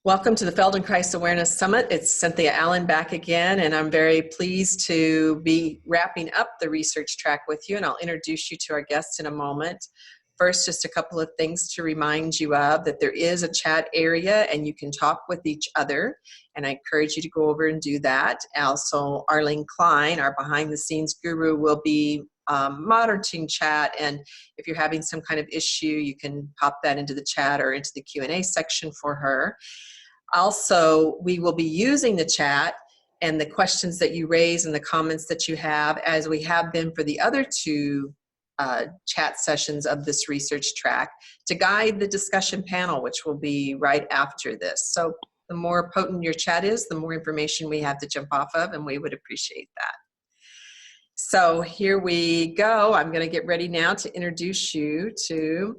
Welcome to the Feldenkrais Awareness Summit. It's Cynthia Allen back again, and I'm very pleased to be wrapping up the research track with you, and I'll introduce you to our guests in a moment. First, just a couple of things to remind you of, that there is a chat area and you can talk with each other, and I encourage you to go over and do that. Also, Arlene Klein, our behind-the-scenes guru, will be monitoring chat, and if you're having some kind of issue, you can pop that into the chat or into the Q&A section for her. Also, we will be using the chat and the questions that you raise and the comments that you have, as we have been for the other two chat sessions of this research track, to guide the discussion panel, which will be right after this. So the more potent your chat is, the more information we have to jump off of, and we would appreciate that. So here we go. I'm going to get ready now to introduce you to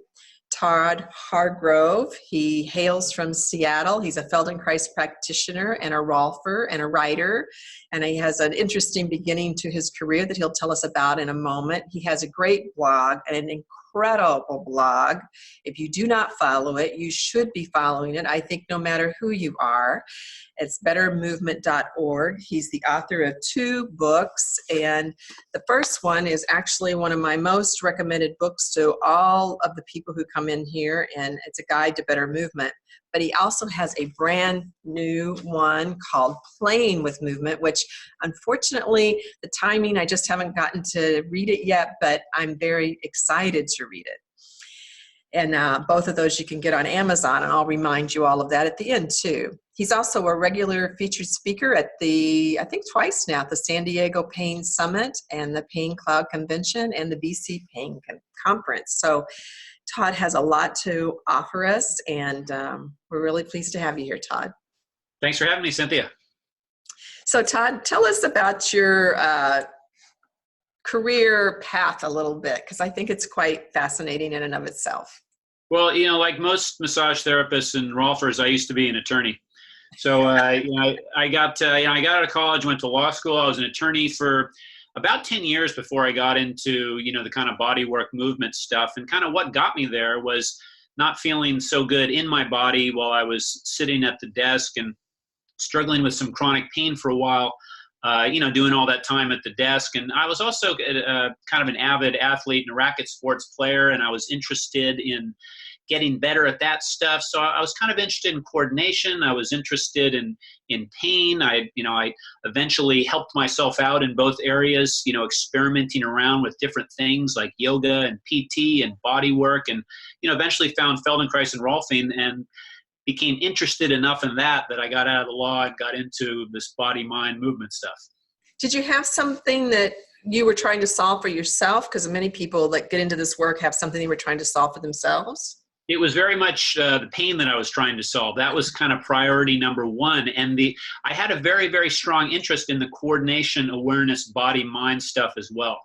Todd Hargrove. He hails from Seattle. He's a Feldenkrais practitioner and a rolfer and a writer, and he has an interesting beginning to his career that he'll tell us about in a moment. He has a great blog, and an incredible blog. If you do not follow it, you should be following it, I think, no matter who you are. It's bettermovement.org. He's the author of 2 books, and the first one is actually one of my most recommended books to all of the people who come in here, and it's a guide to better movement. But he also has a brand new one called Playing with Movement, which unfortunately the timing, I just haven't gotten to read it yet, but I'm very excited to read it. And both of those you can get on Amazon, and I'll remind you all of that at the end too. He's also a regular featured speaker at the, I think twice now, the San Diego Pain Summit and the Pain Cloud Convention and the BC Pain Conference. So Todd has a lot to offer us, and we're really pleased to have you here, Todd. Thanks for having me, Cynthia. So Todd, tell us about your career path a little bit, because I think it's quite fascinating in and of itself. Well, you know, like most massage therapists and rolfers, I used to be an attorney. So, I got out of college, went to law school. I was an attorney for about 10 years before I got into, the kind of body work movement stuff. And kind of what got me there was not feeling so good in my body while I was sitting at the desk and struggling with some chronic pain for a while, doing all that time at the desk. And I was also kind of an avid athlete and a racket sports player, and I was interested in getting better at that stuff. So I was kind of interested in coordination. I was interested in pain. I eventually helped myself out in both areas, experimenting around with different things like yoga and PT and body work, and, eventually found Feldenkrais and rolfing and became interested enough in that I got out of the law and got into this body-mind movement stuff. Did you have something that you were trying to solve for yourself? Because many people that get into this work have something they were trying to solve for themselves. It was very much the pain that I was trying to solve. That was kind of priority number one. And I had a very, very strong interest in the coordination, awareness, body-mind stuff as well.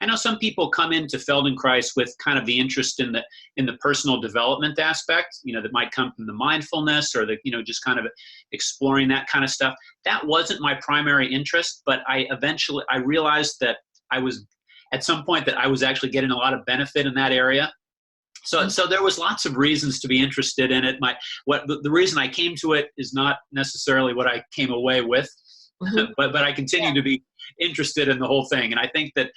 I know some people come into Feldenkrais with kind of the interest in the personal development aspect, that might come from the mindfulness or the, just kind of exploring that kind of stuff. That wasn't my primary interest, but I realized that at some point that I was actually getting a lot of benefit in that area. So there was lots of reasons to be interested in it. The reason I came to it is not necessarily what I came away with, Mm-hmm. but I continue to be interested in the whole thing. And I think that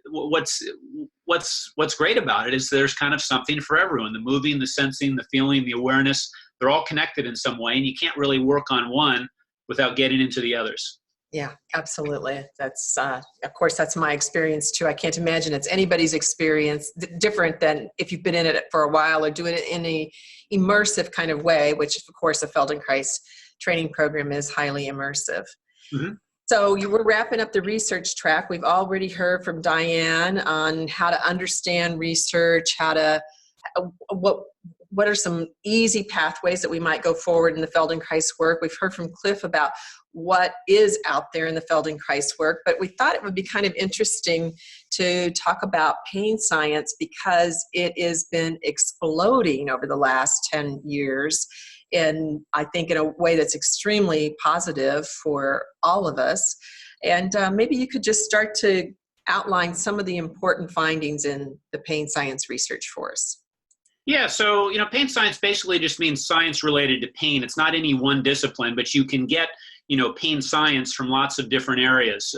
what's great about it is there's kind of something for everyone. The moving, the sensing, the feeling, the awareness, they're all connected in some way, and you can't really work on one without getting into the others. Yeah, absolutely. That's, of course, that's my experience too. I can't imagine it's anybody's experience different than if you've been in it for a while or doing it in a immersive kind of way, which of course a Feldenkrais training program is highly immersive. Mm-hmm. So you were wrapping up the research track. We've already heard from Diane on how to understand research, what are some easy pathways that we might go forward in the Feldenkrais work. We've heard from Cliff about what is out there in the Feldenkrais work, but we thought it would be kind of interesting to talk about pain science because it has been exploding over the last 10 years. And I think in a way that's extremely positive for all of us. And maybe you could just start to outline some of the important findings in the pain science research for us. Yeah, so pain science basically just means science related to pain. It's not any one discipline, but you can get pain science from lots of different areas.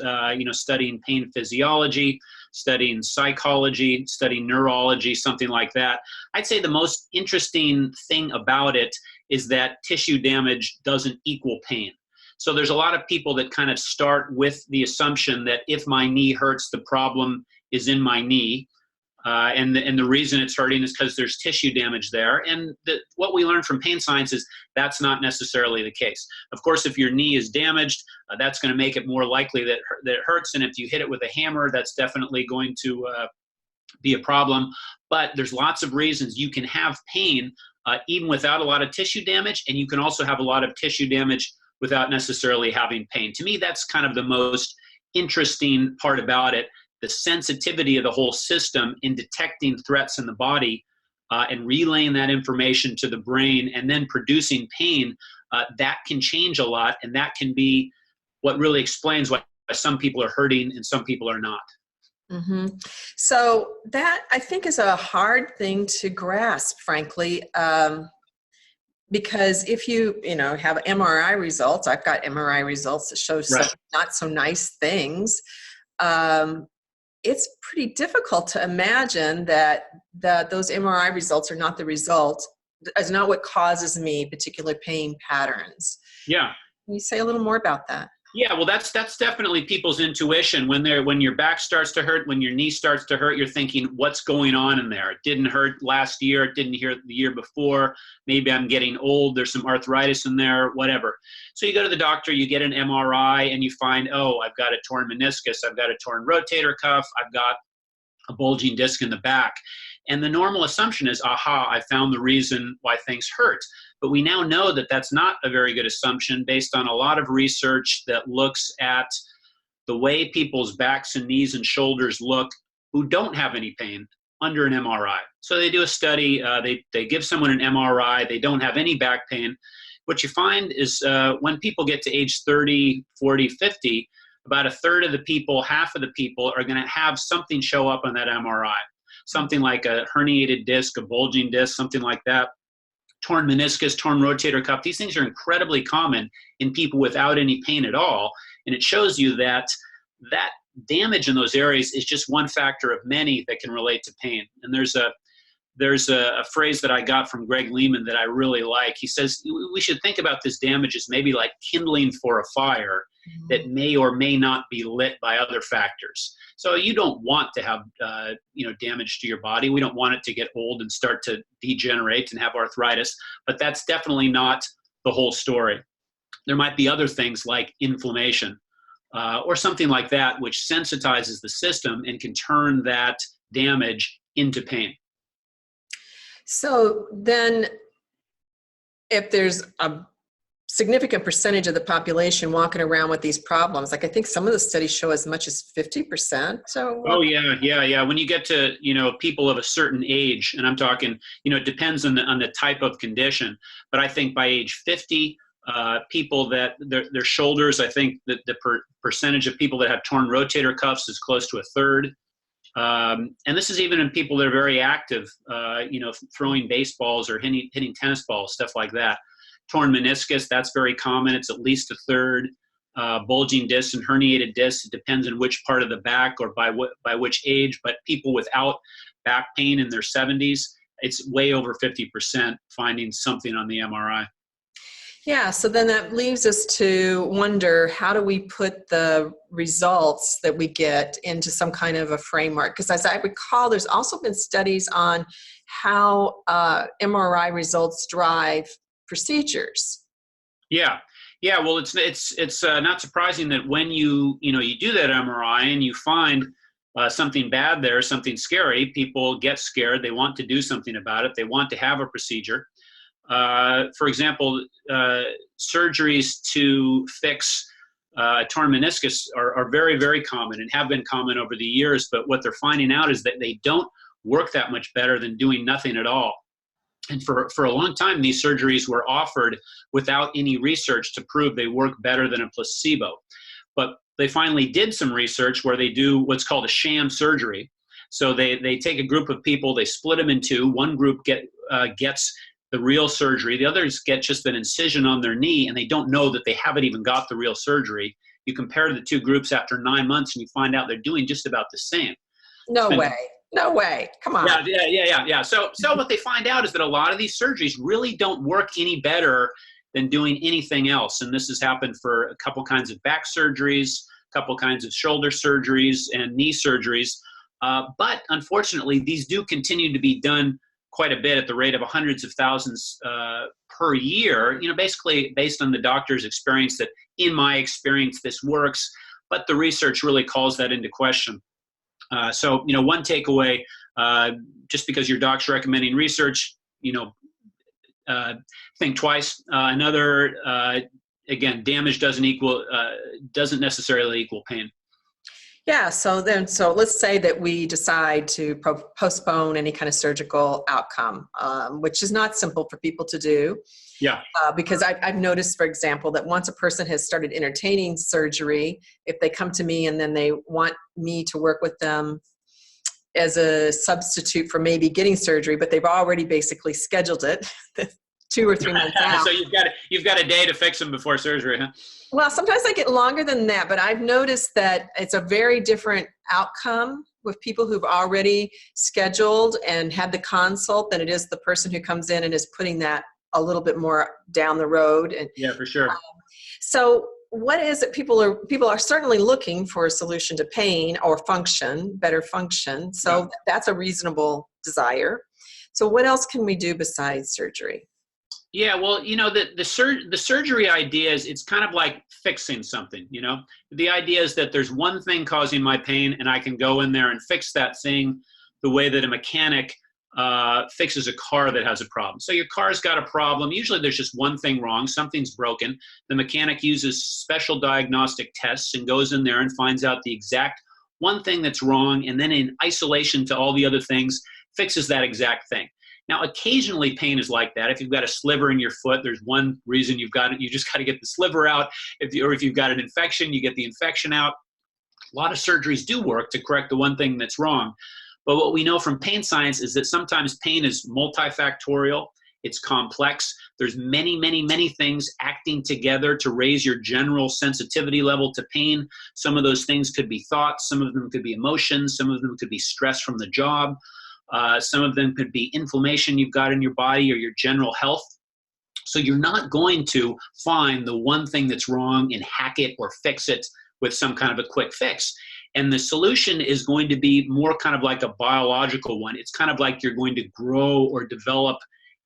Studying pain physiology, studying psychology, studying neurology, something like that. I'd say the most interesting thing about it is that tissue damage doesn't equal pain. So there's a lot of people that kind of start with the assumption that if my knee hurts, the problem is in my knee. And the reason it's hurting is because there's tissue damage there. And what we learned from pain science is that's not necessarily the case. Of course, if your knee is damaged, that's going to make it more likely that it hurts. And if you hit it with a hammer, that's definitely going to be a problem. But there's lots of reasons you can have pain even without a lot of tissue damage. And you can also have a lot of tissue damage without necessarily having pain. To me, that's kind of the most interesting part about it. The sensitivity of the whole system in detecting threats in the body and relaying that information to the brain and then producing pain, that can change a lot. And that can be what really explains why some people are hurting and some people are not. Mm-hmm. So that, I think, is a hard thing to grasp, frankly, because if you have MRI results, I've got MRI results that show some not so nice things. It's pretty difficult to imagine that those MRI results are not the result, is not what causes me particular pain patterns. Yeah. Can you say a little more about that? Yeah, well, that's definitely people's intuition. When your back starts to hurt, when your knee starts to hurt, you're thinking, what's going on in there? It didn't hurt last year. It didn't hurt the year before. Maybe I'm getting old. There's some arthritis in there, whatever. So you go to the doctor, you get an MRI, and you find, oh, I've got a torn meniscus. I've got a torn rotator cuff. I've got a bulging disc in the back. And the normal assumption is, aha, I found the reason why things hurt. But we now know that that's not a very good assumption based on a lot of research that looks at the way people's backs and knees and shoulders look who don't have any pain under an MRI. So they do a study, they give someone an MRI, they don't have any back pain. What you find is when people get to age 30, 40, 50, about a third of the people, half of the people are going to have something show up on that MRI. Something like a herniated disc, a bulging disc, something like that. Torn meniscus, torn rotator cuff. These things are incredibly common in people without any pain at all. And it shows you that that damage in those areas is just one factor of many that can relate to pain. And there's a phrase that I got from Greg Lehman that I really like. He says, we should think about this damage as maybe like kindling for a fire that may or may not be lit by other factors. So you don't want to have damage to your body. We don't want it to get old and start to degenerate and have arthritis, but that's definitely not the whole story. There might be other things like inflammation or something like that, which sensitizes the system and can turn that damage into pain. So then if there's a significant percentage of the population walking around with these problems, like I think some of the studies show as much as 50%. So oh yeah. When you get to people of a certain age, and I'm talking it depends on the type of condition, but I think by age 50, people that their shoulders, I think that the percentage of people that have torn rotator cuffs is close to a third. And this is even in people that are very active, throwing baseballs or hitting tennis balls, stuff like that. Torn meniscus, that's very common. It's at least a third. Bulging discs and herniated discs, it depends on which part of the back or by which age, but people without back pain in their 70s, it's way over 50% finding something on the MRI. Yeah, so then that leaves us to wonder, how do we put the results that we get into some kind of a framework? Because as I recall, there's also been studies on how MRI results drive procedures. Yeah. Well, it's not surprising that when you do that MRI and you find something bad there, something scary, people get scared. They want to do something about it. They want to have a procedure. For example, surgeries to fix torn meniscus are very, very common and have been common over the years. But what they're finding out is that they don't work that much better than doing nothing at all. And for a long time, these surgeries were offered without any research to prove they work better than a placebo. But they finally did some research where they do what's called a sham surgery. So they take a group of people, they split them in two. One group gets the real surgery. The others get just an incision on their knee, and they don't know that they haven't even got the real surgery. You compare the two groups after 9 months, and you find out they're doing just about the same. No way. No way. Come on. Yeah. So what they find out is that a lot of these surgeries really don't work any better than doing anything else. And this has happened for a couple kinds of back surgeries, a couple kinds of shoulder surgeries, and knee surgeries. But unfortunately, these do continue to be done quite a bit at the rate of hundreds of thousands per year, basically based on the doctor's experience that, in my experience, this works, but the research really calls that into question. So one takeaway, just because your doc's recommending research, think twice. Another, again, damage doesn't necessarily equal pain. Yeah, so let's say that we decide to postpone any kind of surgical outcome, which is not simple for people to do. Yeah. Because I've noticed, for example, that once a person has started entertaining surgery, if they come to me and then they want me to work with them as a substitute for maybe getting surgery, but they've already basically scheduled it 2 or 3 months out. So you've got a day to fix them before surgery, huh? Well, sometimes I get longer than that, but I've noticed that it's a very different outcome with people who've already scheduled and had the consult than it is the person who comes in and is putting that a little bit more down the road. And yeah, for sure. So what is it? People are certainly looking for a solution to pain or better function. So that's a reasonable desire. So what else can we do besides surgery? Yeah, well, the surgery idea is, it's kind of like fixing something, The idea is that there's one thing causing my pain, and I can go in there and fix that thing the way that a mechanic fixes a car that has a problem. So your car's got a problem. Usually there's just one thing wrong. Something's broken. The mechanic uses special diagnostic tests and goes in there and finds out the exact one thing that's wrong, and then in isolation to all the other things, fixes that exact thing. Now, occasionally pain is like that. If you've got a sliver in your foot, there's one reason you've got it. You just got to get the sliver out. If you've got an infection, you get the infection out. A lot of surgeries do work to correct the one thing that's wrong. But what we know from pain science is that sometimes pain is multifactorial. It's complex. There's many, many, many things acting together to raise your general sensitivity level to pain. Some of those things could be thoughts. Some of them could be emotions. Some of them could be stress from the job. Some of them could be inflammation you've got in your body or your general health. So you're not going to find the one thing that's wrong and hack it or fix it with some kind of a quick fix. And the solution is going to be more kind of like a biological one. It's kind of like you're going to grow or develop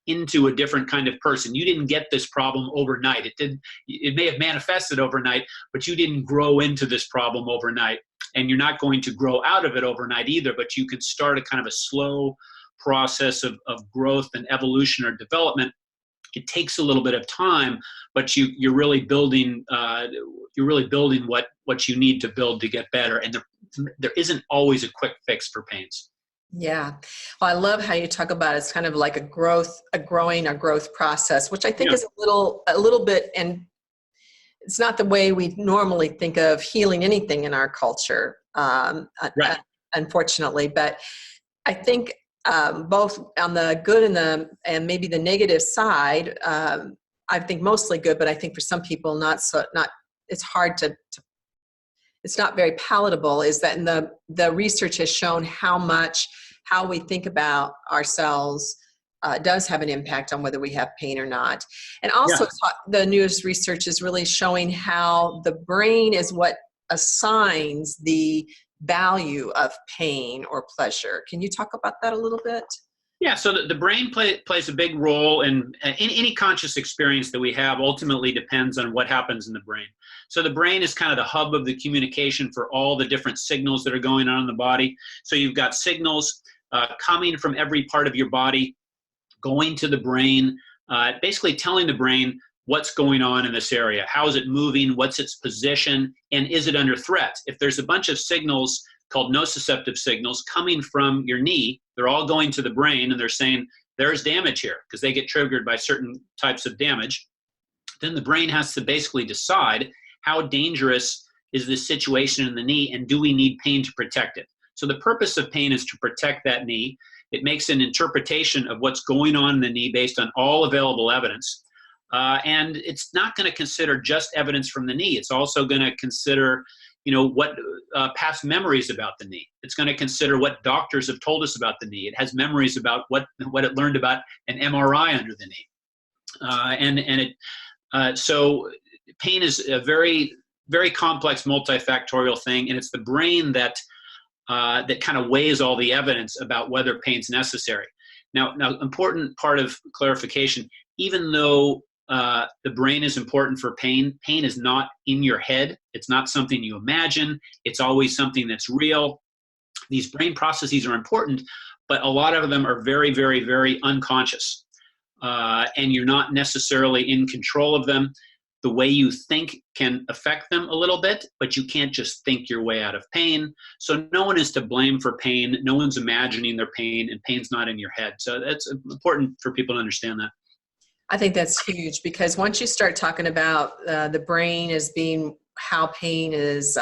into a different kind of person. You didn't get this problem overnight. It may have manifested overnight, but you didn't grow into this problem overnight. And you're not going to grow out of it overnight either, but you can start a kind of a slow process of growth and evolution or development. It takes a little bit of time, but you're really building what you need to build to get better. And there isn't always a quick fix for pains. Yeah. Well, I love how you talk about it's kind of like a growth process, which I think is a little bit, and it's not the way we normally think of healing anything in our culture, unfortunately. But I think both on the good and maybe the negative side, I think mostly good, but I think for some people it's hard to it's not very palatable, is that the research has shown how we think about ourselves does have an impact on whether we have pain or not. And also the newest research is really showing how the brain is what assigns the value of pain or pleasure. Can you talk about that a little bit? Yeah, so the brain plays a big role in any conscious experience that we have. Ultimately depends on what happens in the brain. So the brain is kind of the hub of the communication for all the different signals that are going on in the body. So you've got signals coming from every part of your body, going to the brain, basically telling the brain what's going on in this area. How is it moving? What's its position? And is it under threat? If there's a bunch of signals called nociceptive signals coming from your knee, they're all going to the brain and they're saying there's damage here because they get triggered by certain types of damage. Then the brain has to basically decide how dangerous is this situation in the knee and do we need pain to protect it? So the purpose of pain is to protect that knee. It makes an interpretation of what's going on in the knee based on all available evidence. And it's not going to consider just evidence from the knee. It's also going to consider, what past memories about the knee. It's going to consider what doctors have told us about the knee. It has memories about what it learned about an MRI under the knee. So pain is a very, very complex multifactorial thing, and it's the brain that kind of weighs all the evidence about whether pain's necessary. Now, important part of clarification, even though the brain is important for pain, pain is not in your head. It's not something you imagine. It's always something that's real. These brain processes are important, but a lot of them are very, very, very unconscious. And you're not necessarily in control of them. The way you think can affect them a little bit, but you can't just think your way out of pain. So no one is to blame for pain. No one's imagining their pain, and pain's not in your head. So that's important for people to understand that. I think that's huge, because once you start talking about the brain as being how pain is,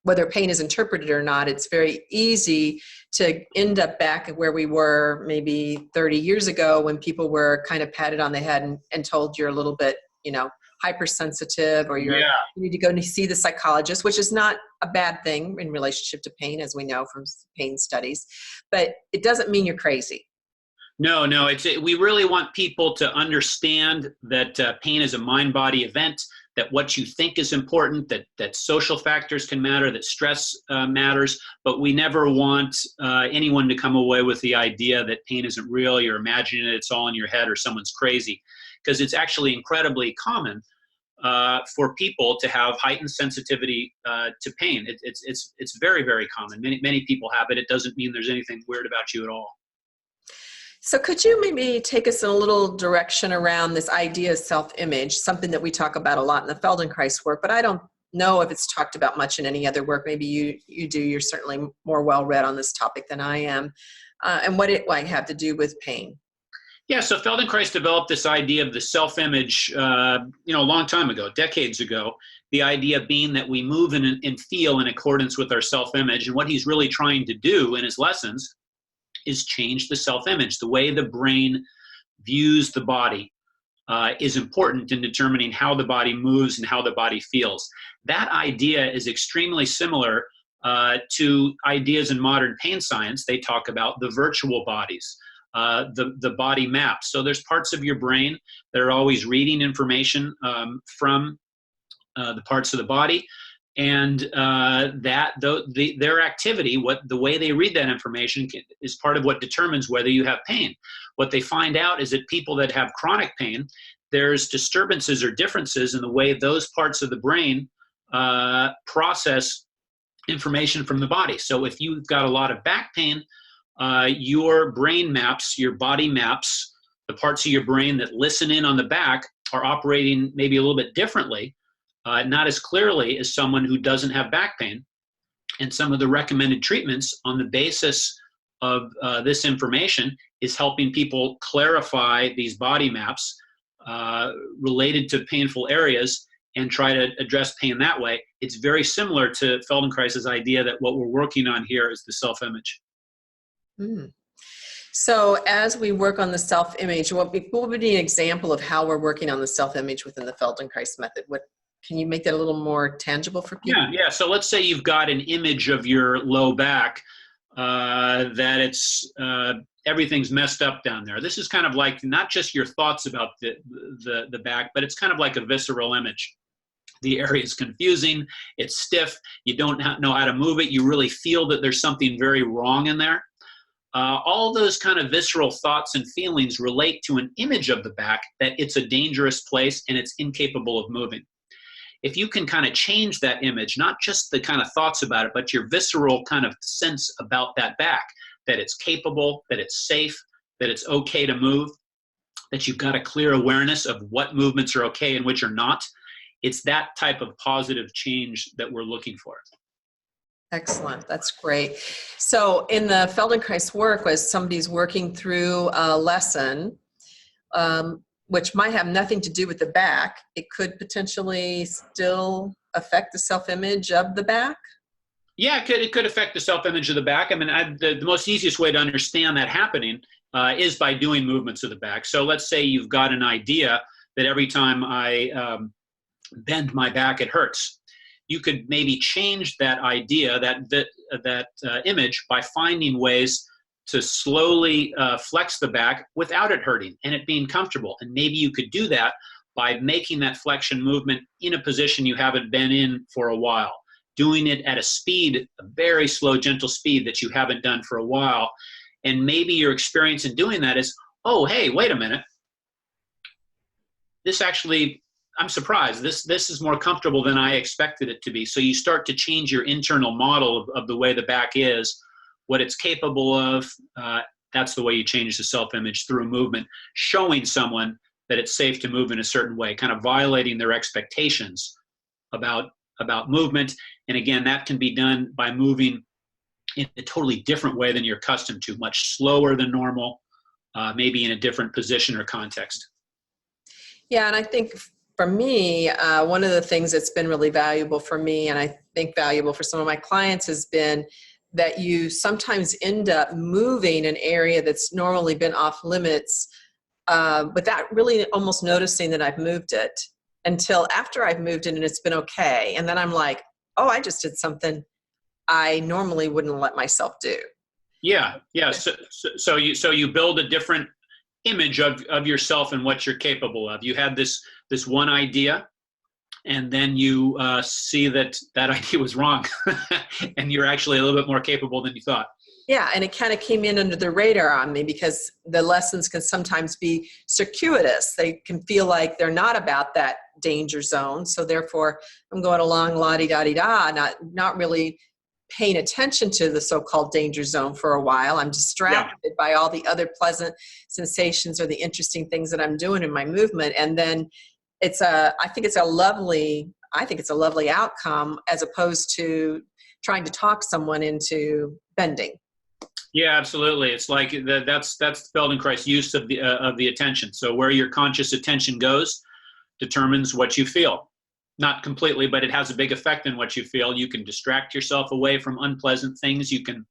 whether pain is interpreted or not, it's very easy to end up back at where we were maybe 30 years ago, when people were kind of patted on the head and told you're a little bit, hypersensitive, or you need to go and see the psychologist, which is not a bad thing in relationship to pain, as we know from pain studies, but it doesn't mean you're crazy. No, we really want people to understand that pain is a mind-body event, that what you think is important, that social factors can matter, that stress matters, but we never want anyone to come away with the idea that pain isn't real, you're imagining it, it's all in your head, or someone's crazy, because it's actually incredibly common for people to have heightened sensitivity to pain. It's very, very common. Many people have it. It doesn't mean there's anything weird about you at all. So could you maybe take us in a little direction around this idea of self-image, something that we talk about a lot in the Feldenkrais work, but I don't know if it's talked about much in any other work. Maybe you do. You're certainly more well-read on this topic than I am. And what it might have to do with pain. Yeah, so Feldenkrais developed this idea of the self-image, a long time ago, decades ago, the idea being that we move and feel in accordance with our self-image. And what he's really trying to do in his lessons is change the self-image. The way the brain views the body is important in determining how the body moves and how the body feels. That idea is extremely similar to ideas in modern pain science. They talk about the virtual bodies, the body maps. So there's parts of your brain that are always reading information from the parts of the body. And their activity, the way they read that information is part of what determines whether you have pain. What they find out is that people that have chronic pain, there's disturbances or differences in the way those parts of the brain process information from the body. So if you've got a lot of back pain, your brain maps, your body maps, the parts of your brain that listen in on the back are operating maybe a little bit differently. Not as clearly as someone who doesn't have back pain. And some of the recommended treatments on the basis of this information is helping people clarify these body maps related to painful areas and try to address pain that way. It's very similar to Feldenkrais's idea that what we're working on here is the self-image. Mm. So as we work on the self-image, what would be an example of how we're working on the self-image within the Feldenkrais method? Can you make that a little more tangible for people? Yeah. So let's say you've got an image of your low back that it's everything's messed up down there. This is kind of like not just your thoughts about the back, but it's kind of like a visceral image. The area is confusing. It's stiff. You don't know how to move it. You really feel that there's something very wrong in there. All those kind of visceral thoughts and feelings relate to an image of the back that it's a dangerous place and it's incapable of moving. If you can kind of change that image, not just the kind of thoughts about it, but your visceral kind of sense about that back, that it's capable, that it's safe, that it's okay to move, that you've got a clear awareness of what movements are okay and which are not, it's that type of positive change that we're looking for. Excellent. That's great. So in the Feldenkrais work, as somebody's working through a lesson, which might have nothing to do with the back, it could potentially still affect the self-image of the back? Yeah, it could affect the self-image of the back. I mean, the most easiest way to understand that happening is by doing movements of the back. So let's say you've got an idea that every time I bend my back, it hurts. You could maybe change that idea, that image, by finding ways to slowly flex the back without it hurting and it being comfortable. And maybe you could do that by making that flexion movement in a position you haven't been in for a while, doing it at a speed, a very slow, gentle speed that you haven't done for a while. And maybe your experience in doing that is, oh, hey, wait a minute. This actually, I'm surprised. This is more comfortable than I expected it to be. So you start to change your internal model of the way the back is, what it's capable of. That's the way you change the self-image, through movement, showing someone that it's safe to move in a certain way, kind of violating their expectations about movement. And again, that can be done by moving in a totally different way than you're accustomed to, much slower than normal, maybe in a different position or context. Yeah, and I think for me, one of the things that's been really valuable for me, and I think valuable for some of my clients, has been that you sometimes end up moving an area that's normally been off limits without really almost noticing that I've moved it until after I've moved it and it's been okay. And then I'm like, oh, I just did something I normally wouldn't let myself do. Yeah. So you build a different image of yourself and what you're capable of. You had this one idea, and then you see that idea was wrong, and you're actually a little bit more capable than you thought. Yeah, and it kind of came in under the radar on me because the lessons can sometimes be circuitous. They can feel like they're not about that danger zone. So therefore, I'm going along la-di-da-di-da, not really paying attention to the so-called danger zone for a while. I'm distracted by all the other pleasant sensations or the interesting things that I'm doing in my movement. And then I think it's a lovely outcome, as opposed to trying to talk someone into bending. Yeah, absolutely. It's like that's Feldenkrais use of the attention. So where your conscious attention goes determines what you feel. Not completely, but it has a big effect on what you feel. You can distract yourself away from unpleasant things. You can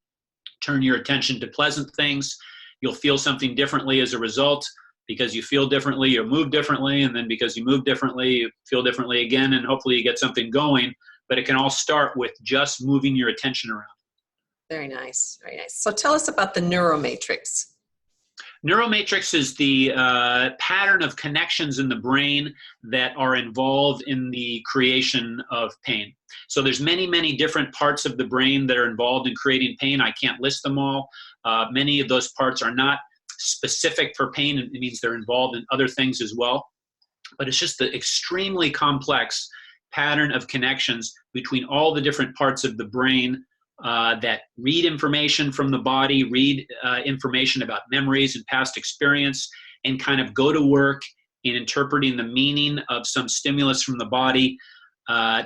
turn your attention to pleasant things. You'll feel something differently as a result. Because you feel differently, you move differently, and then because you move differently, you feel differently again, and hopefully you get something going. But it can all start with just moving your attention around. Very nice, very nice. So tell us about the neuromatrix. Neuromatrix is the pattern of connections in the brain that are involved in the creation of pain. So there's many, many different parts of the brain that are involved in creating pain. I can't list them all. Many of those parts are not specific for pain. It means they're involved in other things as well. But it's just the extremely complex pattern of connections between all the different parts of the brain that read information from the body, read information about memories and past experience, and kind of go to work in interpreting the meaning of some stimulus from the body,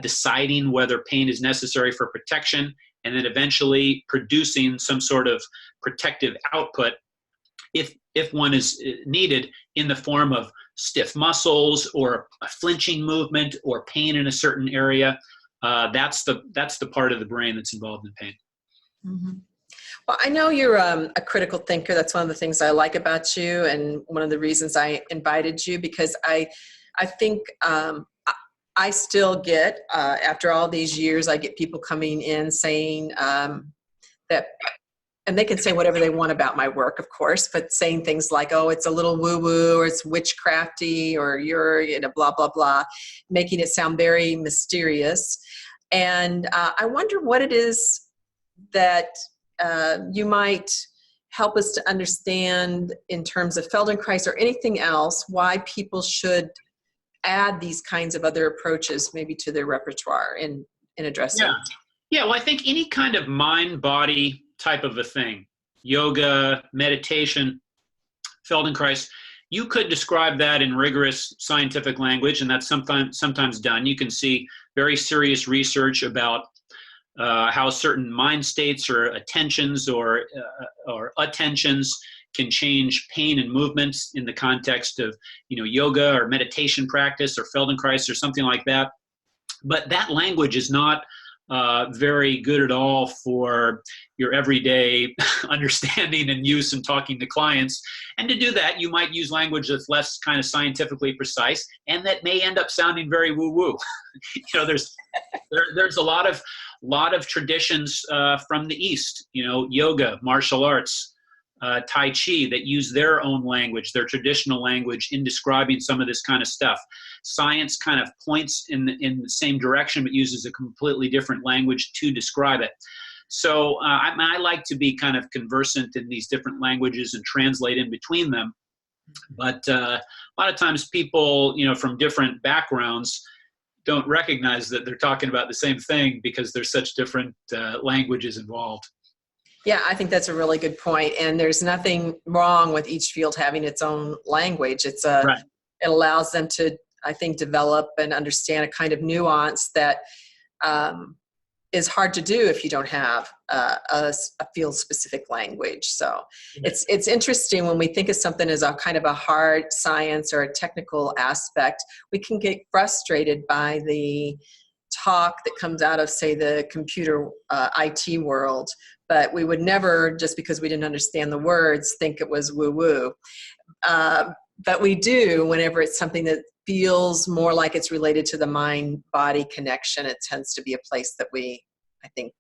deciding whether pain is necessary for protection, and then eventually producing some sort of protective output if one is needed, in the form of stiff muscles or a flinching movement or pain in a certain area. That's the part of the brain that's involved in pain. Mm-hmm. Well, I know you're a critical thinker. That's one of the things I like about you, and one of the reasons I invited you, because I think I still get, after all these years, I get people coming in saying that, and they can say whatever they want about my work, of course, but saying things like, oh, it's a little woo-woo, or it's witchcrafty, or you're, blah, blah, blah, making it sound very mysterious. And I wonder what it is that you might help us to understand in terms of Feldenkrais or anything else, why people should add these kinds of other approaches maybe to their repertoire in addressing. Yeah, well, I think any kind of mind-body type of a thing, yoga, meditation, Feldenkrais, you could describe that in rigorous scientific language, and that's sometimes done. You can see very serious research about how certain mind states or attentions or attentions can change pain and movements in the context of yoga or meditation practice or Feldenkrais or something like that. But that language is not very good at all for your everyday understanding and use and talking to clients. And to do that, you might use language that's less kind of scientifically precise, and that may end up sounding very woo-woo. There's a lot of traditions from the East, yoga, martial arts, Tai Chi, that use their own language, their traditional language, in describing some of this kind of stuff. Science kind of points in the same direction, but uses a completely different language to describe it. So I like to be kind of conversant in these different languages and translate in between them. But a lot of times people, from different backgrounds don't recognize that they're talking about the same thing because there's such different languages involved. Yeah, I think that's a really good point. And there's nothing wrong with each field having its own language. Right. It allows them to, I think, develop and understand a kind of nuance that is hard to do if you don't have a field-specific language. So it's interesting when we think of something as a kind of a hard science or a technical aspect, we can get frustrated by the talk that comes out of, say, the computer IT world, but we would never, just because we didn't understand the words, think it was woo-woo. But we do whenever it's something that feels more like it's related to the mind-body connection. It tends to be a place that we, I think,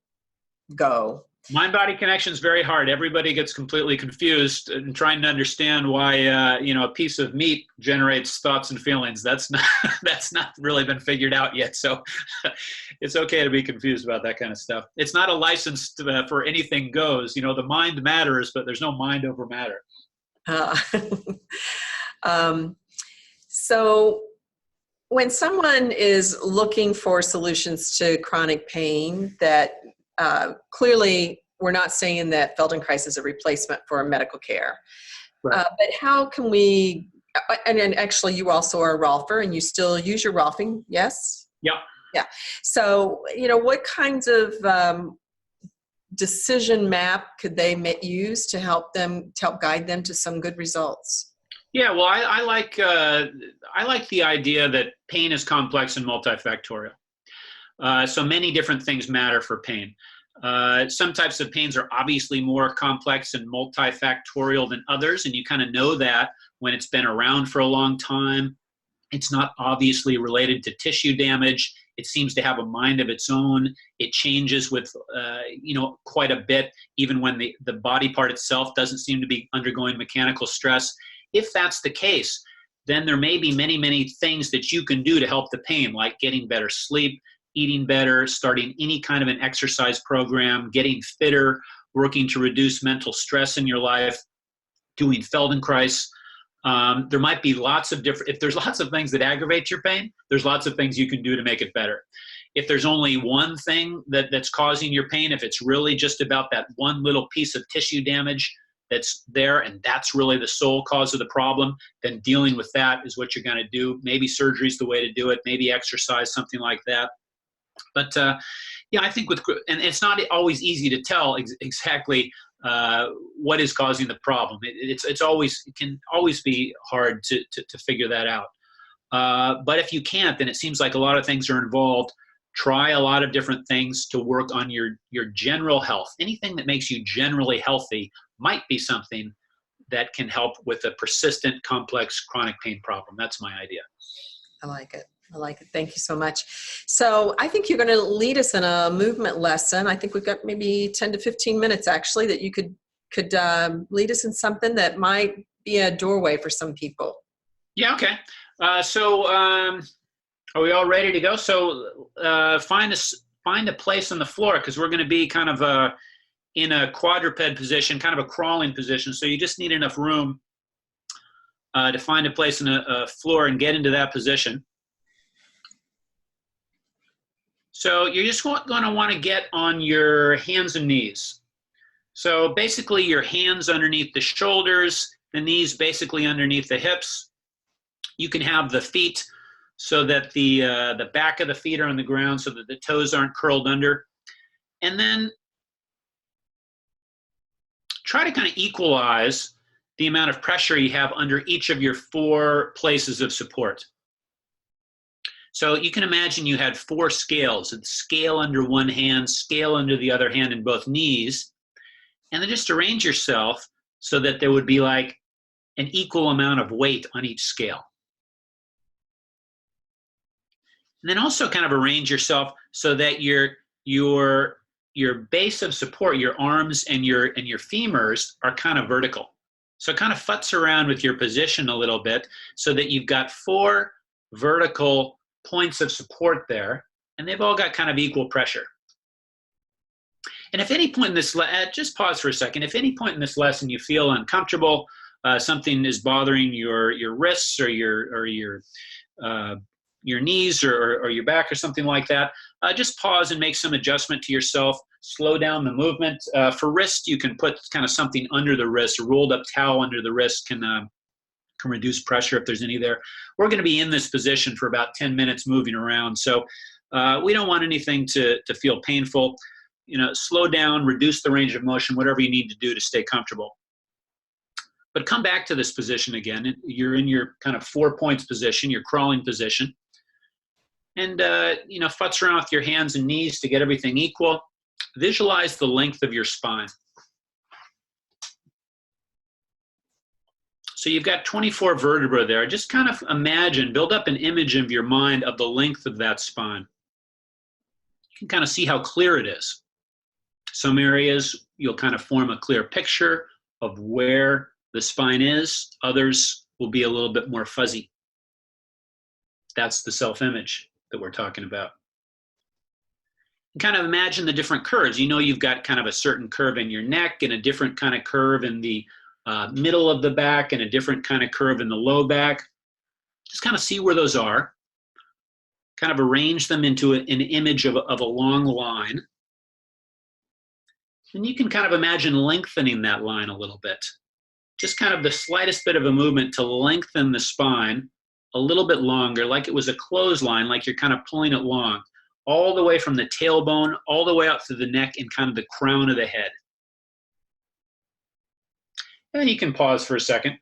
go. Mind-body connection is very hard. Everybody gets completely confused in trying to understand why a piece of meat generates thoughts and feelings. That's not really been figured out yet. So it's okay to be confused about that kind of stuff. It's not a license for anything goes. The mind matters, but there's no mind over matter. So when someone is looking for solutions to chronic pain, that clearly we're not saying that Feldenkrais is a replacement for medical care. Right. But how can we, and actually you also are a Rolfer and you still use your Rolfing, yes? Yeah. Yeah. So, what kinds of decision map could they use to help guide them to some good results? Yeah, well, I like the idea that pain is complex and multifactorial. So many different things matter for pain. Some types of pains are obviously more complex and multifactorial than others, and you kind of know that when it's been around for a long time. It's not obviously related to tissue damage. It seems to have a mind of its own. It changes with, quite a bit, even when the body part itself doesn't seem to be undergoing mechanical stress. If that's the case, then there may be many, many things that you can do to help the pain, like getting better sleep, eating better, starting any kind of an exercise program, getting fitter, working to reduce mental stress in your life, doing Feldenkrais. There might be lots of if there's lots of things that aggravate your pain, there's lots of things you can do to make it better. If there's only one thing that's causing your pain, if it's really just about that one little piece of tissue damage that's there, and that's really the sole cause of the problem, then dealing with that is what you're going to do. Maybe surgery is the way to do it, maybe exercise, something like that. But I think and it's not always easy to tell exactly what is causing the problem. It can always be hard to figure that out. But if you can't, then it seems like a lot of things are involved. Try a lot of different things to work on your general health. Anything that makes you generally healthy might be something that can help with a persistent, complex, chronic pain problem. That's my idea. I like it. Thank you so much. So I think you're going to lead us in a movement lesson. I think we've got maybe 10 to 15 minutes actually that you could lead us in something that might be a doorway for some people. Yeah. Okay. So are we all ready to go? So find a place on the floor, because we're going to be kind of in a quadruped position, kind of a crawling position. So you just need enough room to find a place on a floor and get into that position. So you're just going to want to get on your hands and knees. So basically your hands underneath the shoulders, the knees basically underneath the hips. You can have the feet so that the back of the feet are on the ground so that the toes aren't curled under. And then try to kind of equalize the amount of pressure you have under each of your 4 places of support. So you can imagine you had 4 scales, a scale under one hand, scale under the other hand in both knees, and then just arrange yourself so that there would be like an equal amount of weight on each scale. And then also kind of arrange yourself so that your base of support, your arms and your femurs are kind of vertical. So kind of futz around with your position a little bit so that you've got 4 vertical points of support there, and they've all got kind of equal pressure. And if any point in this, just pause for a second. If any point in this lesson you feel uncomfortable, something is bothering your wrists or your knees or your back or something like that, just pause and make some adjustment to yourself. Slow down the movement. For wrist, you can put kind of something under the wrist. A rolled up towel under the wrist can reduce pressure if there's any there. We're going to be in this position for about 10 minutes moving around. So we don't want anything to feel painful. Slow down, reduce the range of motion, whatever you need to do to stay comfortable. But come back to this position again. You're in your kind of 4 points position, your crawling position. And, futz around with your hands and knees to get everything equal. Visualize the length of your spine. So you've got 24 vertebrae there. Just kind of imagine, build up an image of your mind of the length of that spine. You can kind of see how clear it is. Some areas you'll kind of form a clear picture of where the spine is. Others will be a little bit more fuzzy. That's the self-image that we're talking about. And kind of imagine the different curves. You've got kind of a certain curve in your neck and a different kind of curve in the middle of the back and a different kind of curve in the low back. Just kind of see where those are. Kind of arrange them into an image of a long line. And you can kind of imagine lengthening that line a little bit. Just kind of the slightest bit of a movement to lengthen the spine a little bit longer, like it was a clothesline, like you're kind of pulling it long, all the way from the tailbone, all the way out through the neck and kind of the crown of the head. And then you can pause for a second.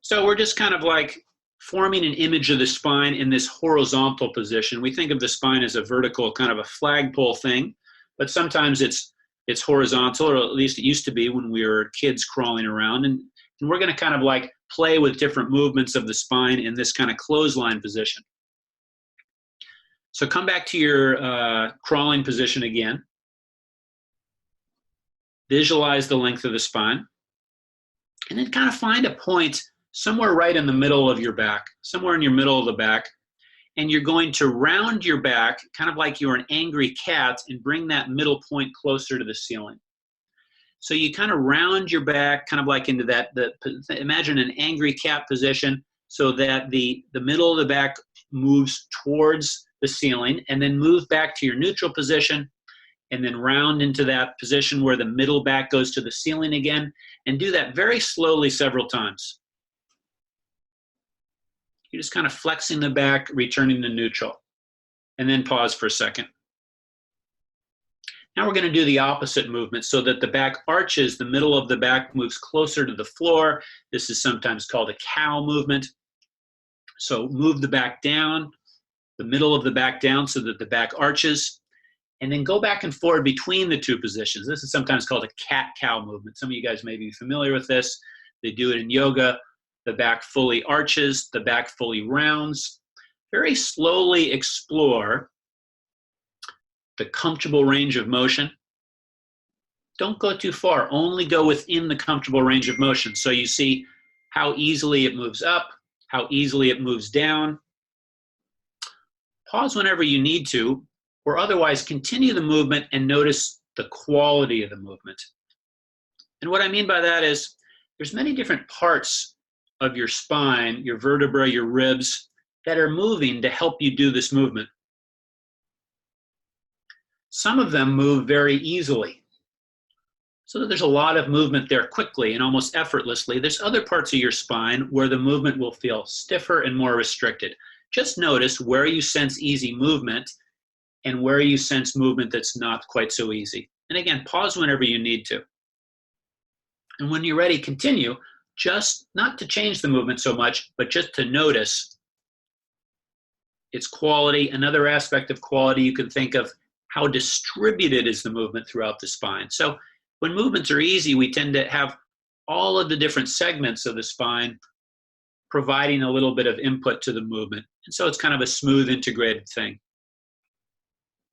So we're just kind of like forming an image of the spine in this horizontal position. We think of the spine as a vertical, kind of a flagpole thing, but sometimes it's horizontal, or at least it used to be when we were kids crawling around. And we're going to kind of like play with different movements of the spine in this kind of clothesline position. So come back to your crawling position again. Visualize the length of the spine. And then kind of find a point somewhere right in the middle of your back, somewhere in your middle of the back. And you're going to round your back, kind of like you're an angry cat, and bring that middle point closer to the ceiling. So you kind of round your back, kind of like into that, imagine an angry cat position, so that the middle of the back moves towards the ceiling, and then move back to your neutral position, and then round into that position where the middle back goes to the ceiling again, and do that very slowly several times. You're just kind of flexing the back, returning to neutral, and then pause for a second. Now we're going to do the opposite movement so that the back arches, the middle of the back moves closer to the floor. This is sometimes called a cow movement. So move the back down, the middle of the back down so that the back arches, and then go back and forward between the two positions. This is sometimes called a cat-cow movement. Some of you guys may be familiar with this. They do it in yoga. The back fully arches, the back fully rounds. Very slowly explore the comfortable range of motion. Don't go too far, only go within the comfortable range of motion. So you see how easily it moves up, how easily it moves down. Pause whenever you need to, or otherwise continue the movement and notice the quality of the movement. And what I mean by that is there's many different parts of your spine, your vertebrae, your ribs, that are moving to help you do this movement. Some of them move very easily. So there's a lot of movement there quickly and almost effortlessly. There's other parts of your spine where the movement will feel stiffer and more restricted. Just notice where you sense easy movement and where you sense movement that's not quite so easy. And again, pause whenever you need to. And when you're ready, continue, just not to change the movement so much, but just to notice its quality. Another aspect of quality you can think of, how distributed is the movement throughout the spine. So when movements are easy, we tend to have all of the different segments of the spine providing a little bit of input to the movement. And so it's kind of a smooth, integrated thing.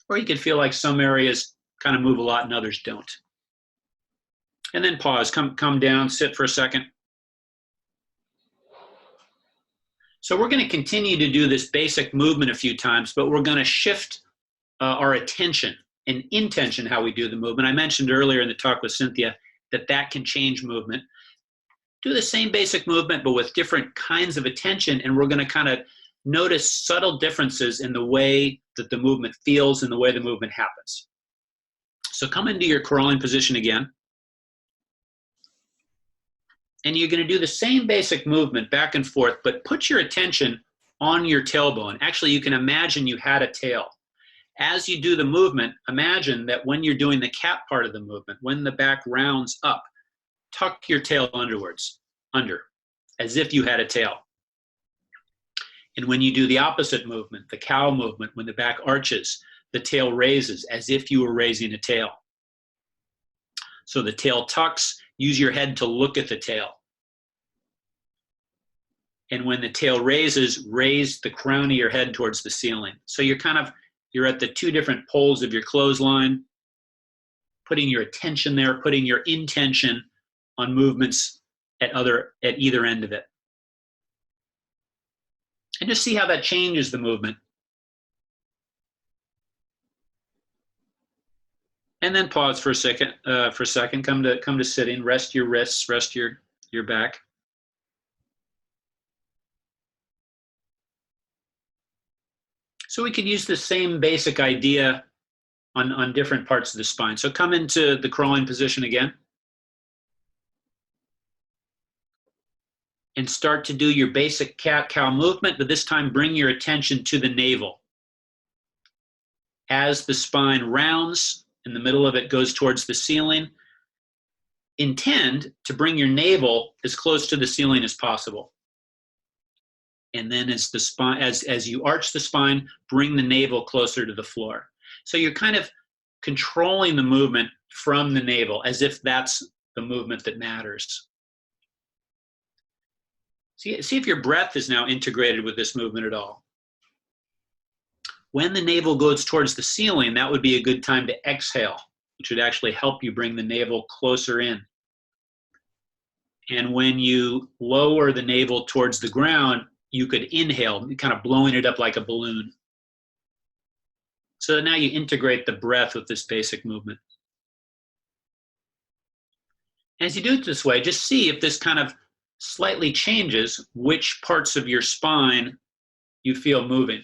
Or you could feel like some areas kind of move a lot and others don't. And then pause, come down, sit for a second. So we're going to continue to do this basic movement a few times, but we're going to shift our attention and intention how we do the movement. I mentioned earlier in the talk with Cynthia that can change movement. Do the same basic movement, but with different kinds of attention, and we're going to kind of notice subtle differences in the way that the movement feels and the way the movement happens. So come into your crawling position again. And you're going to do the same basic movement back and forth, but put your attention on your tailbone. Actually, you can imagine you had a tail. As you do the movement, imagine that when you're doing the cat part of the movement, when the back rounds up, tuck your tail under, as if you had a tail. And when you do the opposite movement, the cow movement, when the back arches, the tail raises, as if you were raising a tail. So the tail tucks, use your head to look at the tail. And when the tail raises, raise the crown of your head towards the ceiling. So you're at the two different poles of your clothesline, putting your attention there, putting your intention on movements at either end of it. And just see how that changes the movement. And then pause for a second. Come to sitting. Rest your wrists. Rest your back. So we could use the same basic idea on different parts of the spine. So come into the crawling position again. And start to do your basic cat-cow movement, but this time bring your attention to the navel. As the spine rounds, in the middle of it goes towards the ceiling, intend to bring your navel as close to the ceiling as possible. And then as you arch the spine, bring the navel closer to the floor. So you're kind of controlling the movement from the navel, as if that's the movement that matters. See if your breath is now integrated with this movement at all. When the navel goes towards the ceiling, that would be a good time to exhale, which would actually help you bring the navel closer in. And when you lower the navel towards the ground, you could inhale, kind of blowing it up like a balloon. So now you integrate the breath with this basic movement. As you do it this way, just see if this kind of slightly changes which parts of your spine you feel moving.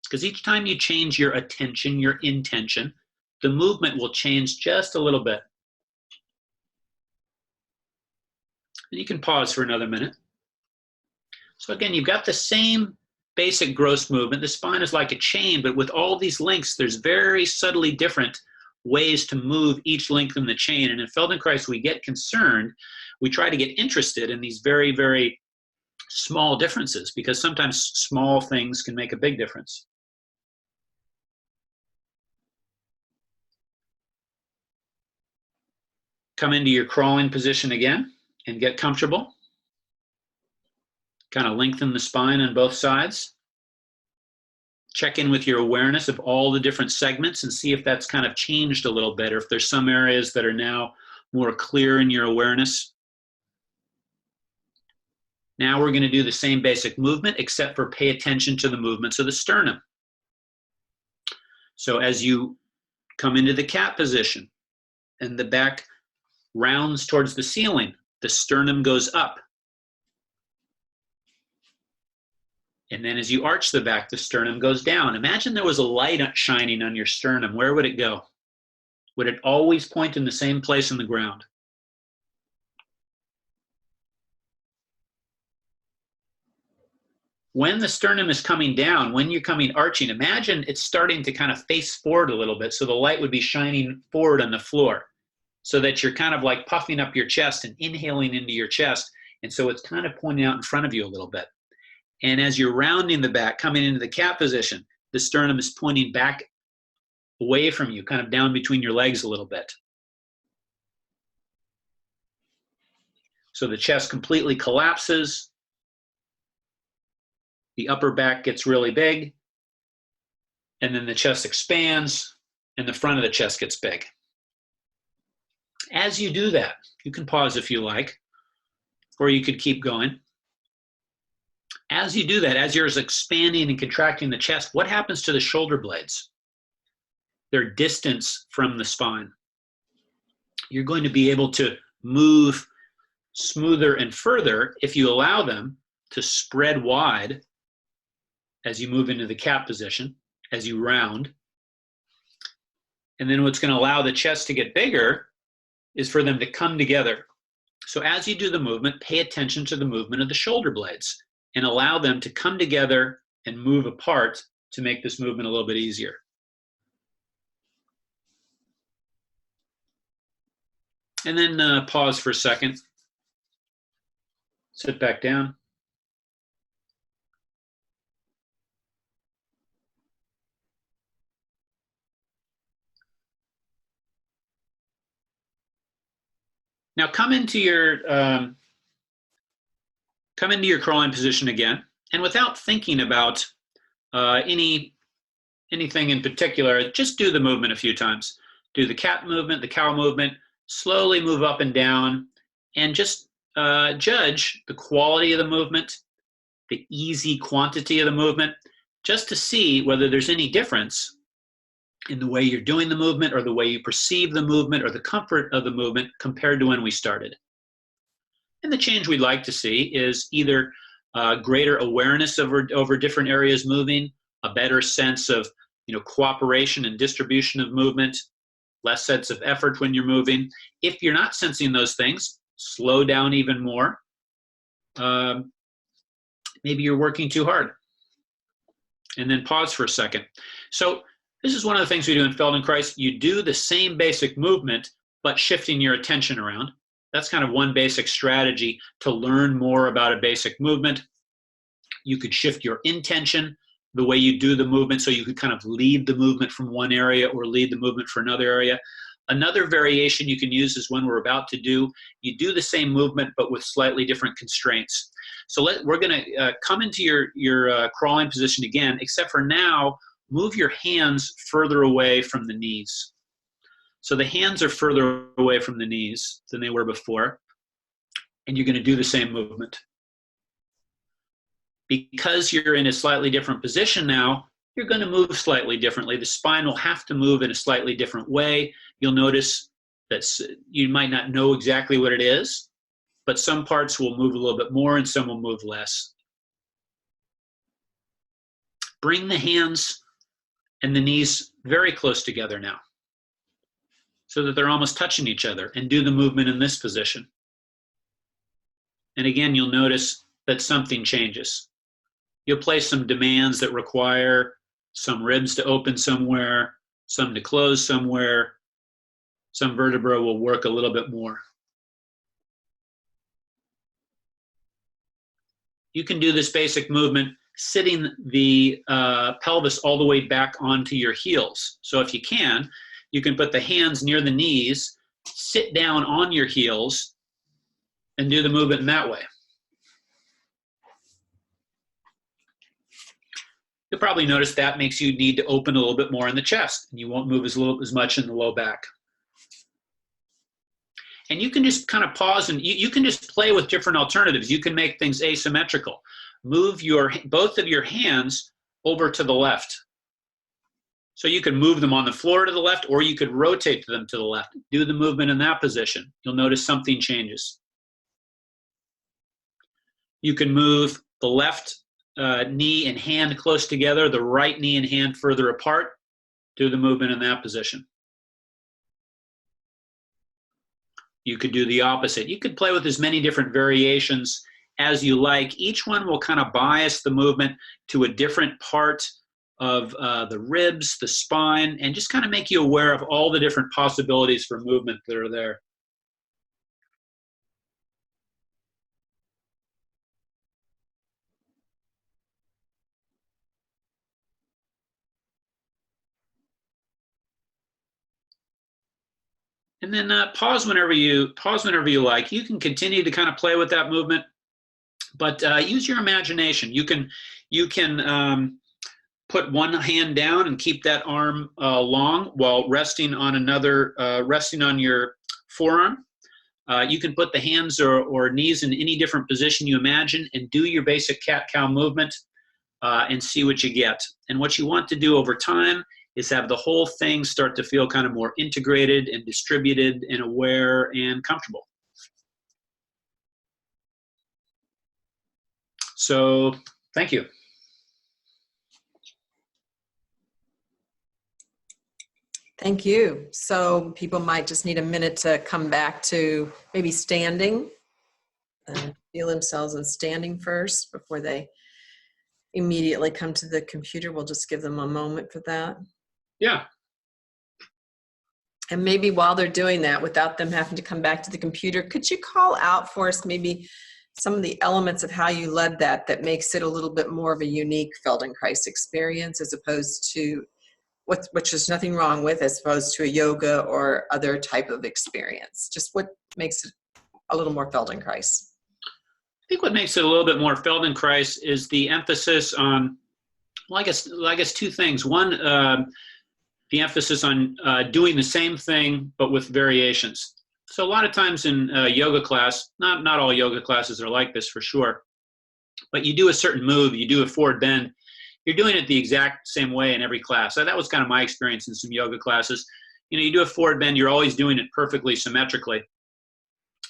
Because each time you change your attention, your intention, the movement will change just a little bit. And you can pause for another minute. So again, you've got the same basic gross movement. The spine is like a chain, but with all these links, there's very subtly different ways to move each link in the chain. And in Feldenkrais, we get concerned. We try to get interested in these very, very small differences, because sometimes small things can make a big difference. Come into your crawling position again and get comfortable. Kind of lengthen the spine on both sides. Check in with your awareness of all the different segments and see if that's kind of changed a little bit, or if there's some areas that are now more clear in your awareness. Now we're going to do the same basic movement, except for pay attention to the movements of the sternum. So as you come into the cat position and the back rounds towards the ceiling, the sternum goes up. And then as you arch the back, the sternum goes down. Imagine there was a light shining on your sternum. Where would it go? Would it always point in the same place in the ground? When the sternum is coming down, when you're coming arching, imagine it's starting to kind of face forward a little bit, so the light would be shining forward on the floor, so that you're kind of like puffing up your chest and inhaling into your chest, and so it's kind of pointing out in front of you a little bit. And as you're rounding the back, coming into the cat position, the sternum is pointing back away from you, kind of down between your legs a little bit. So the chest completely collapses. The upper back gets really big. And then the chest expands and the front of the chest gets big. As you do that, you can pause if you like, or you could keep going. As you do that, as you're expanding and contracting the chest, what happens to the shoulder blades? They're distance from the spine. You're going to be able to move smoother and further if you allow them to spread wide as you move into the cat position, as you round. And then what's going to allow the chest to get bigger is for them to come together. So as you do the movement, pay attention to the movement of the shoulder blades and allow them to come together and move apart to make this movement a little bit easier. And then pause for a second. Sit back down. Now come into your crawling position again, and without thinking about anything in particular, just do the movement a few times. Do the cat movement, the cow movement, slowly move up and down, and just judge the quality of the movement, the easy quantity of the movement, just to see whether there's any difference in the way you're doing the movement or the way you perceive the movement or the comfort of the movement compared to when we started. And the change we'd like to see is either greater awareness over different areas moving, a better sense of cooperation and distribution of movement, less sense of effort when you're moving. If you're not sensing those things, slow down even more. Maybe you're working too hard. And then pause for a second. So this is one of the things we do in Feldenkrais. You do the same basic movement, but shifting your attention around. That's kind of one basic strategy to learn more about a basic movement. You could shift your intention, the way you do the movement, so you could kind of lead the movement from one area or lead the movement for another area. Another variation you can use is when we're about to do, you do the same movement, but with slightly different constraints. So we're going to come into your crawling position again, except for now, move your hands further away from the knees. So the hands are further away from the knees than they were before, and you're going to do the same movement. Because you're in a slightly different position now, you're going to move slightly differently. The spine will have to move in a slightly different way. You'll notice that you might not know exactly what it is, but some parts will move a little bit more and some will move less. Bring the hands and the knees very close together now so that they're almost touching each other, and do the movement in this position. And again, you'll notice that something changes. You'll place some demands that require some ribs to open somewhere, some to close somewhere. Some vertebra will work a little bit more. You can do this basic movement sitting the pelvis all the way back onto your heels. So if you can put the hands near the knees, sit down on your heels, and do the movement in that way. You'll probably notice that makes you need to open a little bit more in the chest, and you won't move as much in the low back. And you can just kind of pause, and you can just play with different alternatives. You can make things asymmetrical. Move both of your hands over to the left. So you can move them on the floor to the left, or you could rotate them to the left. Do the movement in that position. You'll notice something changes. You can move the left knee and hand close together, the right knee and hand further apart. Do the movement in that position. You could do the opposite. You could play with as many different variations as you like. Each one will kind of bias the movement to a different part of the ribs, the spine, and just kind of make you aware of all the different possibilities for movement that are there. And then pause whenever you like. You can continue to kind of play with that movement, but use your imagination. You can put one hand down and keep that arm long while resting on your forearm. You can put the hands or knees in any different position you imagine and do your basic cat-cow movement and see what you get. And what you want to do over time is have the whole thing start to feel kind of more integrated and distributed and aware and comfortable. So, thank you. Thank you. So people might just need a minute to come back to maybe standing, feel themselves in standing first before they immediately come to the computer. We'll just give them a moment for that. Yeah. And maybe while they're doing that, without them having to come back to the computer, could you call out for us maybe some of the elements of how you led that makes it a little bit more of a unique Feldenkrais experience as opposed to, which there's nothing wrong with, as opposed to a yoga or other type of experience? Just what makes it a little more Feldenkrais? I think what makes it a little bit more Feldenkrais is the emphasis on, well, I guess two things. One, the emphasis on doing the same thing but with variations. So a lot of times in yoga class, not all yoga classes are like this for sure, but you do a certain move, you do a forward bend, you're doing it the exact same way in every class. So that was kind of my experience in some yoga classes. You do a forward bend, you're always doing it perfectly symmetrically.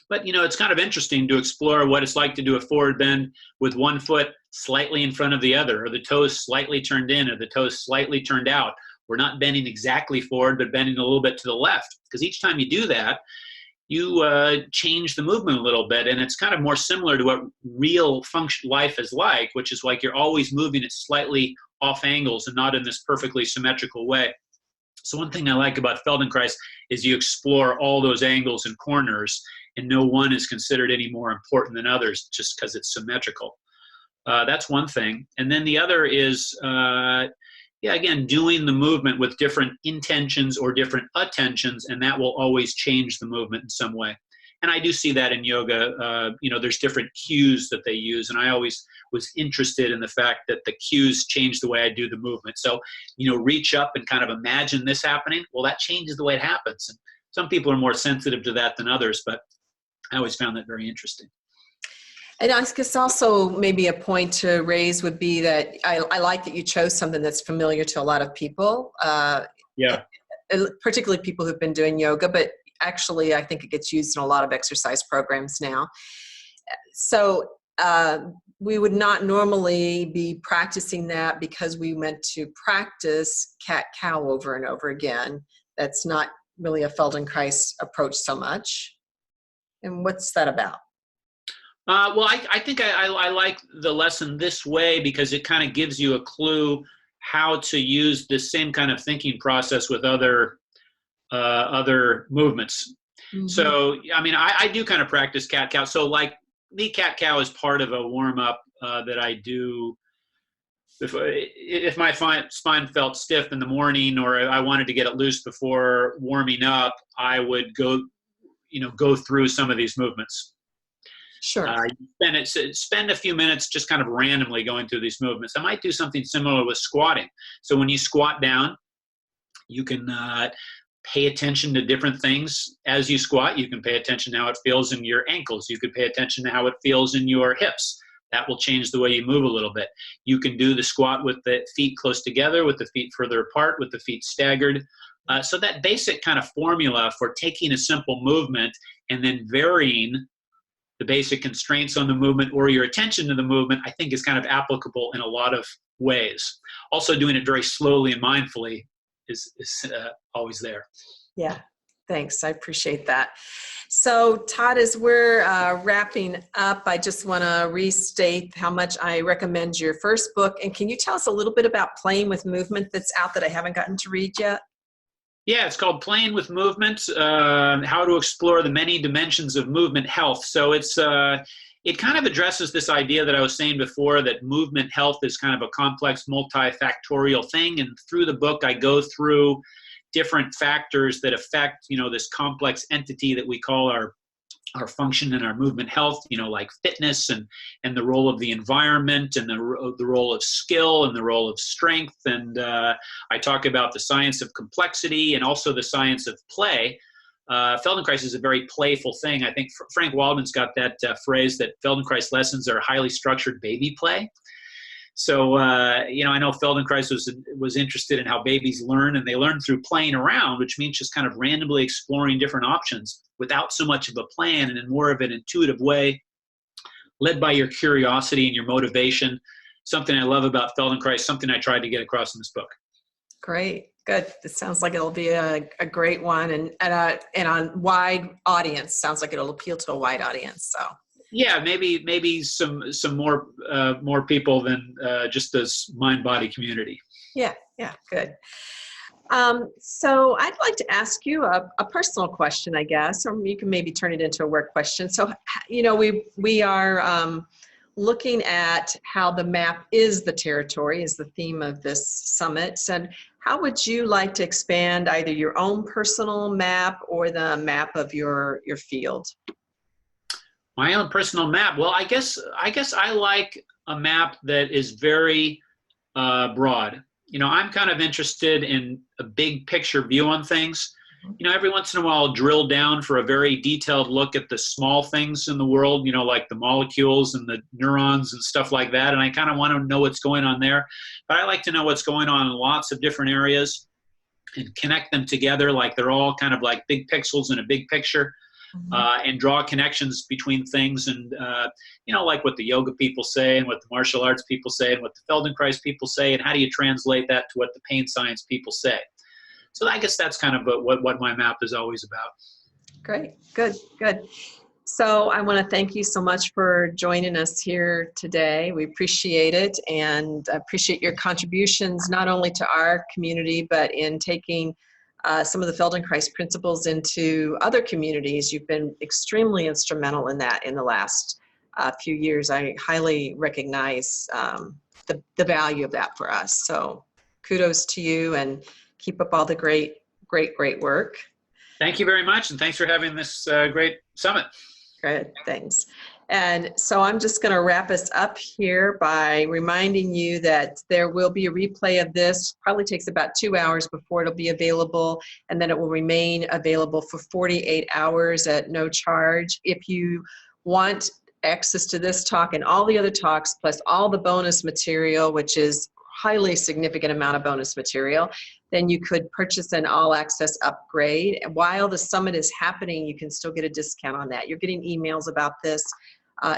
But, it's kind of interesting to explore what it's like to do a forward bend with one foot slightly in front of the other, or the toes slightly turned in, or the toes slightly turned out. We're not bending exactly forward, but bending a little bit to the left. Because each time you do that, you change the movement a little bit, and it's kind of more similar to what real life is like, which is like you're always moving at slightly off angles and not in this perfectly symmetrical way. So one thing I like about Feldenkrais is you explore all those angles and corners, and no one is considered any more important than others just because it's symmetrical. That's one thing. And then the other is, again, doing the movement with different intentions or different attentions, and that will always change the movement in some way. And I do see that in yoga. There's different cues that they use, and I always was interested in the fact that the cues change the way I do the movement. So, reach up and kind of imagine this happening. Well, that changes the way it happens. And some people are more sensitive to that than others, but I always found that very interesting. And I guess also maybe a point to raise would be that I like that you chose something that's familiar to a lot of people. Particularly people who've been doing yoga, but actually I think it gets used in a lot of exercise programs now. So we would not normally be practicing that because we meant to practice cat-cow over and over again. That's not really a Feldenkrais approach so much. And what's that about? I think I like the lesson this way because it kind of gives you a clue how to use this same kind of thinking process with other movements. Mm-hmm. So, I do kind of practice cat-cow. So, like, the cat-cow is part of a warm-up that I do. If my spine felt stiff in the morning or I wanted to get it loose before warming up, I would go through some of these movements. Sure. Spend a few minutes just kind of randomly going through these movements. I might do something similar with squatting. So when you squat down, you can pay attention to different things as you squat. You can pay attention to how it feels in your ankles. You could pay attention to how it feels in your hips. That will change the way you move a little bit. You can do the squat with the feet close together, with the feet further apart, with the feet staggered. So that basic kind of formula for taking a simple movement and then varying the basic constraints on the movement or your attention to the movement, I think is kind of applicable in a lot of ways. Also doing it very slowly and mindfully is always there. Yeah, thanks. I appreciate that. So Todd, as we're wrapping up, I just want to restate how much I recommend your first book. And can you tell us a little bit about Playing with Movement that's out that I haven't gotten to read yet? Yeah, it's called Playing with Movement, How to Explore the Many Dimensions of Movement Health. So it kind of addresses this idea that I was saying before, that movement health is kind of a complex multifactorial thing. And through the book, I go through different factors that affect, this complex entity that we call our function and our movement health, like fitness and the role of the environment and the role of skill and the role of strength. And I talk about the science of complexity and also the science of play. Feldenkrais is a very playful thing. I think Frank Waldman's got that phrase that Feldenkrais lessons are highly structured baby play. So, I know Feldenkrais was interested in how babies learn, and they learn through playing around, which means just kind of randomly exploring different options without so much of a plan and in more of an intuitive way, led by your curiosity and your motivation. Something I love about Feldenkrais, something I tried to get across in this book. Great. Good. This sounds like it'll be a great one and a wide audience. Sounds like it'll appeal to a wide audience. So. Yeah, maybe some more people than just this mind-body community. Yeah, good. So I'd like to ask you a personal question, I guess, or you can maybe turn it into a work question. So, we are looking at how the map is the territory is the theme of this summit. And how would you like to expand either your own personal map or the map of your field? My own personal map. Well, I guess I like a map that is very broad. I'm kind of interested in a big picture view on things. Every once in a while I'll drill down for a very detailed look at the small things in the world, like the molecules and the neurons and stuff like that. And I kind of want to know what's going on there. But I like to know what's going on in lots of different areas and connect them together like they're all kind of like big pixels in a big picture. And draw connections between things and, like what the yoga people say and what the martial arts people say and what the Feldenkrais people say, and how do you translate that to what the pain science people say? So I guess that's kind of what my map is always about. Great. Good. So I want to thank you so much for joining us here today. We appreciate it and appreciate your contributions, not only to our community, but in taking some of the Feldenkrais principles into other communities. You've been extremely instrumental in that in the last few years. I highly recognize the value of that for us. So kudos to you and keep up all the great work. Thank you very much. And thanks for having this great summit. Great, thanks. And so I'm just going to wrap us up here by reminding you that there will be a replay of this. Probably takes about 2 hours before it'll be available, and then it will remain available for 48 hours at no charge. If you want access to this talk and all the other talks, plus all the bonus material, which is highly significant amount of bonus material, then you could purchase an all-access upgrade. And while the summit is happening, you can still get a discount on that. You're getting emails about this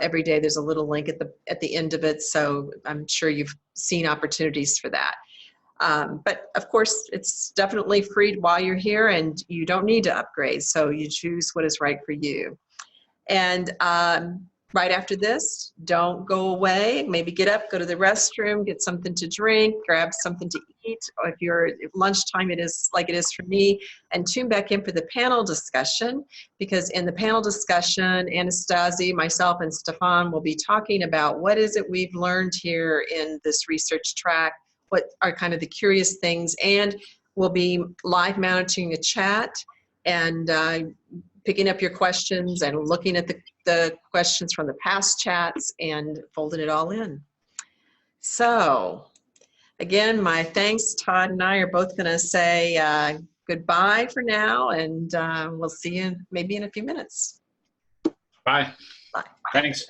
every day. There's a little link at the end of it, so I'm sure you've seen opportunities for that. But of course, it's definitely free while you're here, and you don't need to upgrade, so you choose what is right for you. And right after this, don't go away. Maybe get up, go to the restroom, get something to drink, grab something to eat. Or if lunchtime it is like it is for me, and tune back in for the panel discussion, because in the panel discussion, Anastasi, myself, and Stefan will be talking about what is it we've learned here in this research track, what are kind of the curious things, and we'll be live monitoring the chat and picking up your questions and looking at the questions from the past chats and folding it all in. So again, my thanks. Todd and I are both going to say goodbye for now, and we'll see you maybe in a few minutes. Bye. Bye. Thanks.